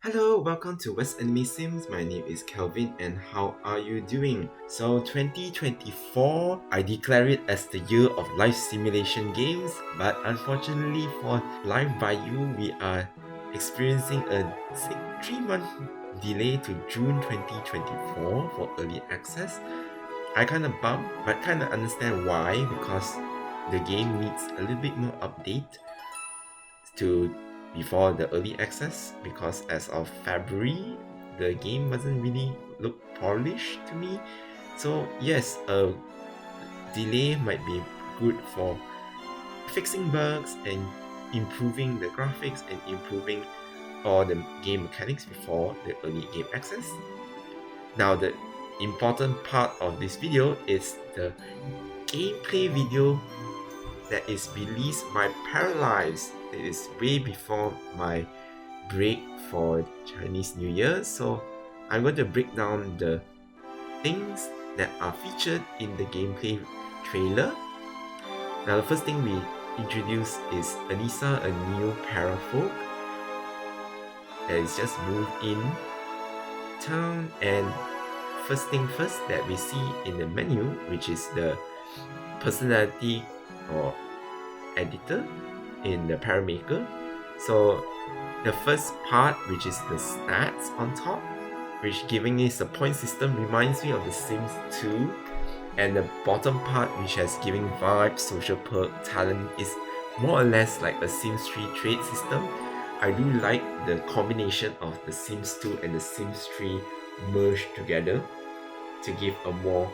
Hello, welcome to West Enemy Sims. My name is Kelvin and how are you doing? So 2024, I declare it as the year of life simulation games, but unfortunately for Live by You, we are experiencing a 3-month delay to June 2024 for early access. I kinda bummed, but kinda understand why, because the game needs a little bit more update to before the early access, because as of February the game doesn't really look polished to me. So yes, a delay might be good for fixing bugs and improving the graphics and improving all the game mechanics before the early game access. Now the important part of this video is the gameplay video that is released by Paralives. It is way before my break for Chinese New Year, so I'm going to break down the things that are featured in the gameplay trailer. Now the first thing we introduce is Anissa, a new parafolk that is just moved in town, and first thing first that we see in the menu, which is the personality or editor in the Paramaker. So the first part, which is the stats on top, which giving us a point system, reminds me of The Sims 2, and the bottom part, which has giving vibe, social perk, talent, is more or less like a Sims 3 trade system. I do like the combination of The Sims 2 and The Sims 3 merged together to give a more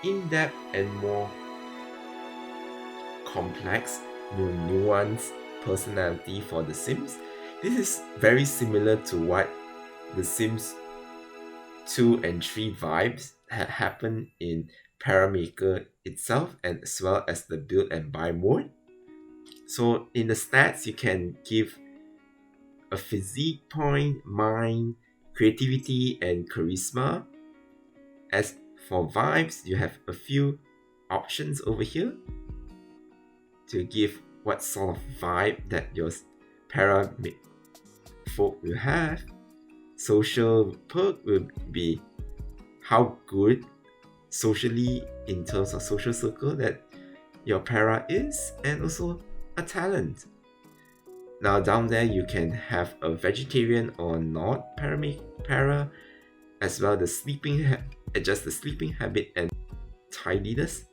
in-depth and more complex, nuanced personality for The Sims. This is very similar to what The Sims 2 and 3 vibes had happened in Paramaker itself, and as well as the build and buy mode. So in the stats, you can give a physique point, mind, creativity, and charisma. As for vibes, you have a few options over here to give what sort of vibe that your para folk will have. Social perk will be how good socially in terms of social circle that your para is, and also a talent. Now down there you can have a vegetarian or not para, as well the adjust the sleeping habit and tidiness,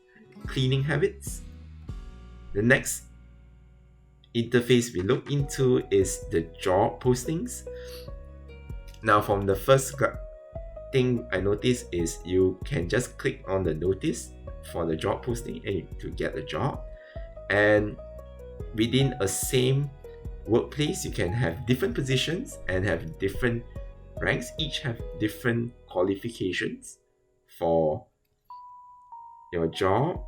cleaning habits. The next interface we look into is the job postings. Now from the first thing I noticed is you can just click on the notice for the job posting and to get a job, and within a same workplace you can have different positions and have different ranks, each have different qualifications for your job.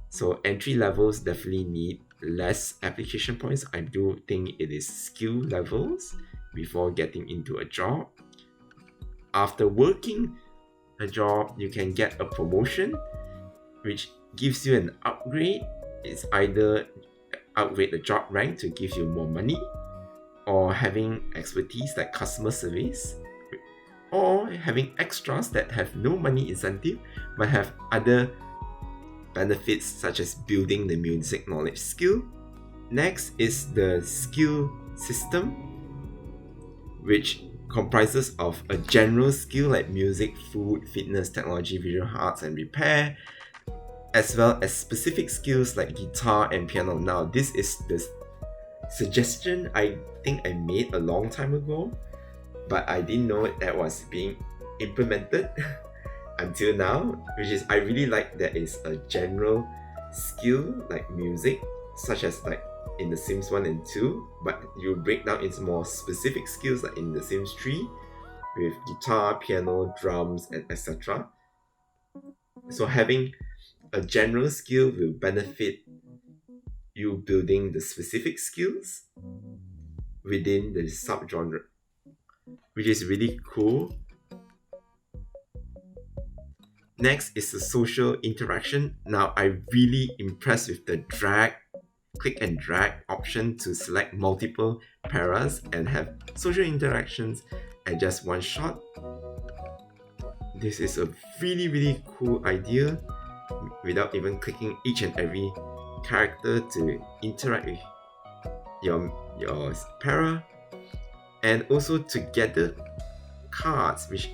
So entry levels definitely need less application points. I do think it is skill levels before getting into a job. After working a job, you can get a promotion, which gives you an upgrade. It's either upgrade the job rank to give you more money, or having expertise like customer service, or having extras that have no money incentive but have other benefits such as building the music knowledge skill. Next is the skill system, which comprises of a general skill like music, food, fitness, technology, visual arts, and repair, as well as specific skills like guitar and piano. Now this is the suggestion I think I made a long time ago, but I didn't know that was being implemented until now, which is I really like that is a general skill like music, such as like in the Sims 1 and 2, but you break down into more specific skills like in the Sims 3 with guitar, piano, drums, and etc. So having a general skill will benefit you building the specific skills within the subgenre, which is really cool. Next is the social interaction. Now I'm really impressed with the drag click and drag option to select multiple paras and have social interactions at just one shot. This is a really cool idea without even clicking each and every character to interact with your para, and also together cards, which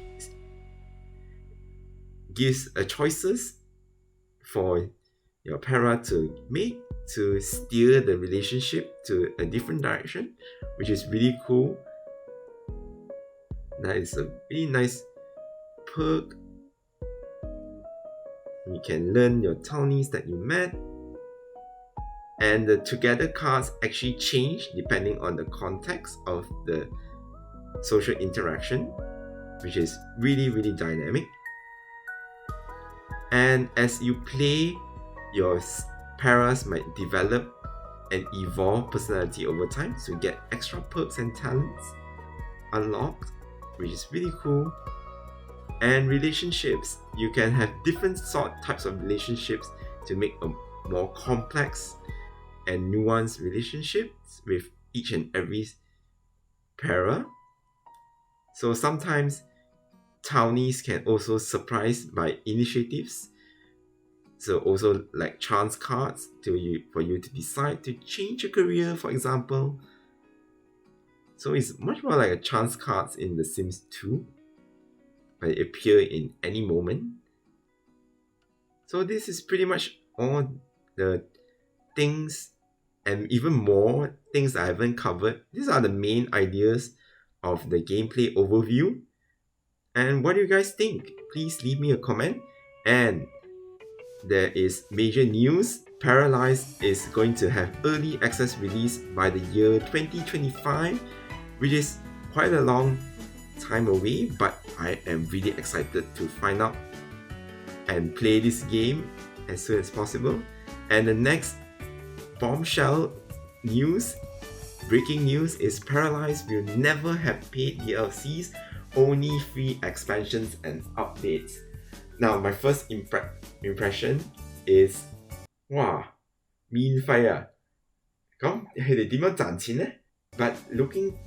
gives choices for your para to make to steer the relationship to a different direction, which is really cool. That is a really nice perk. You can learn your townies that you met, and the together cards actually change depending on the context of the social interaction, which is really dynamic. And as you play, your paras might develop and evolve personality over time, so you get extra perks and talents unlocked, which is really cool. And relationships, you can have different types of relationships to make a more complex and nuanced relationships with each and every para. So sometimes townies can also surprise by initiatives, so also like chance cards for you to decide to change your career, for example. So it's much more like a chance cards in The Sims 2, but it appear in any moment. So this is pretty much all the things and even more things I haven't covered. These are the main ideas of the gameplay overview. And what do you guys think? Please leave me a comment. And there is major news. Paralives is going to have early access release by the year 2025, which is quite a long time away, but I am really excited to find out and play this game as soon as possible. And the next bombshell news, breaking news, is Paralives will never have paid DLCs, only free expansions and updates. Now, my first impression is, wow, 免費啊！咁佢哋點樣賺錢呢？ But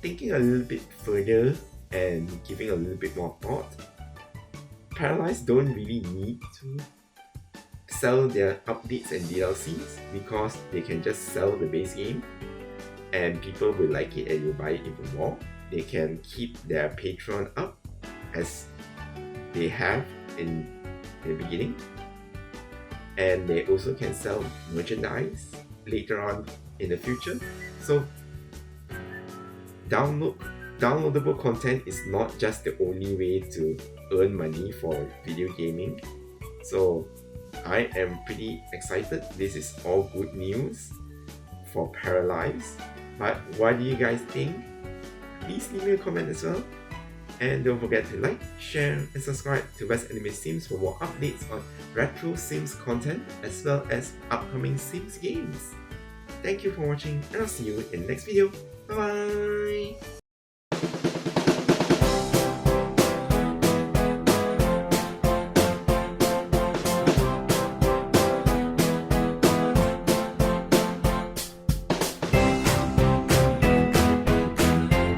thinking a little bit further and giving a little bit more thought, Paralives don't really need to sell their updates and DLCs because they can just sell the base game and people will like it and will buy it even more. They can keep their Patreon up as they have in the beginning, and they also can sell merchandise later on in the future. So downloadable content is not just the only way to earn money for video gaming. So I am pretty excited. This is all good news for Paralives. But what do you guys think? Please leave me a comment as well. And don't forget to like, share, and subscribe to West Anime Sims for more updates on retro Sims content as well as upcoming Sims games. Thank you for watching, and I'll see you in the next video. Bye bye!